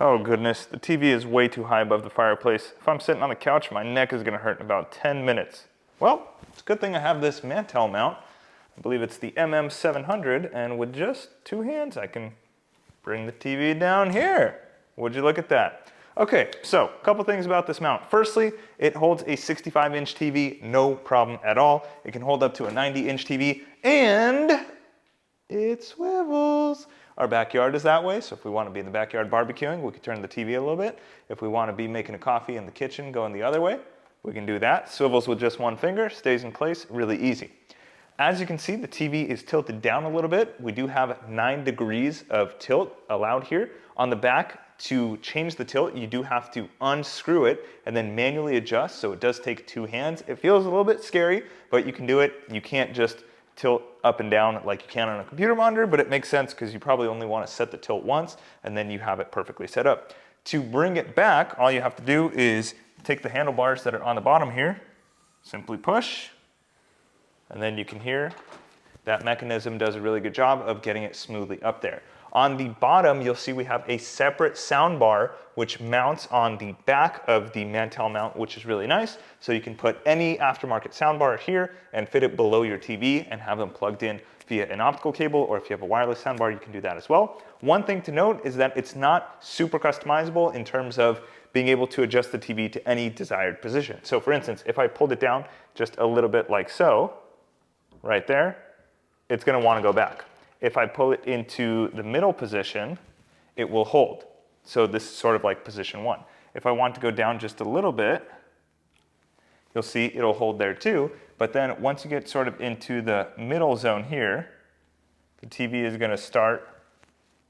Oh goodness, the TV is way too high above the fireplace. If I'm sitting on the couch, my neck is gonna hurt in about 10 minutes. Well, it's a good thing I have this mantel mount. I believe it's the MM700, and with just two hands, I can bring the TV down here. Would you look at that? Okay, so a couple things about this mount. Firstly, it holds a 65-inch TV, no problem at all. It can hold up to a 90-inch TV, and it swivels. Our backyard is that way, so if we want to be in the backyard barbecuing, we can turn the TV a little bit. If we want to be making a coffee in the kitchen going the other way, we can do that. Swivels with just one finger, stays in place, really easy. As you can see, the TV is tilted down a little bit. We do have 9 degrees of tilt allowed here. On the back, to change the tilt, you do have to unscrew it and then manually adjust, so it does take 2 hands. It feels a little bit scary, but you can do it. You can't just tilt up and down like you can on a computer monitor, but it makes sense because you probably only want to set the tilt once and then you have it perfectly set up. To bring it back, all you have to do is take the handlebars that are on the bottom here, simply push, and then you can hear that mechanism does a really good job of getting it smoothly up there. On the bottom, you'll see we have a separate sound bar which mounts on the back of the mantel mount, which is really nice. So you can put any aftermarket sound bar here and fit it below your TV and have them plugged in via an optical cable, or if you have a wireless sound bar, you can do that as well. One thing to note is that it's not super customizable in terms of being able to adjust the TV to any desired position. So for instance, if I pulled it down just a little bit like so, right there, it's gonna wanna go back. If I pull it into the middle position, it will hold. So this is sort of like position 1. If I want to go down just a little bit, you'll see it'll hold there too. But then once you get sort of into the middle zone here, the TV is gonna start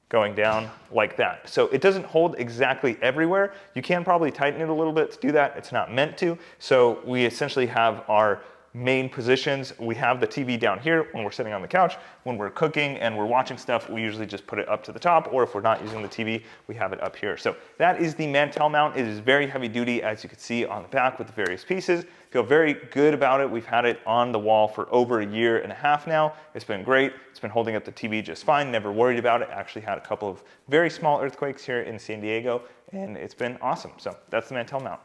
going down like that. So it doesn't hold exactly everywhere. You can probably tighten it a little bit to do that. It's not meant to. So we essentially have our main positions. We have the TV down here when we're sitting on the couch. When we're cooking and we're watching stuff, we usually just put it up to the top, or if we're not using the TV, we have it up here. So that is the mantel mount. It is very heavy duty, as you can see on the back with the various pieces. Feel very good about it. We've had it on the wall for over 1.5 years now. It's been great. It's been holding up the TV just fine. Never worried about it. Actually had a couple of very small earthquakes here in San Diego, and it's been awesome. So that's the mantel mount.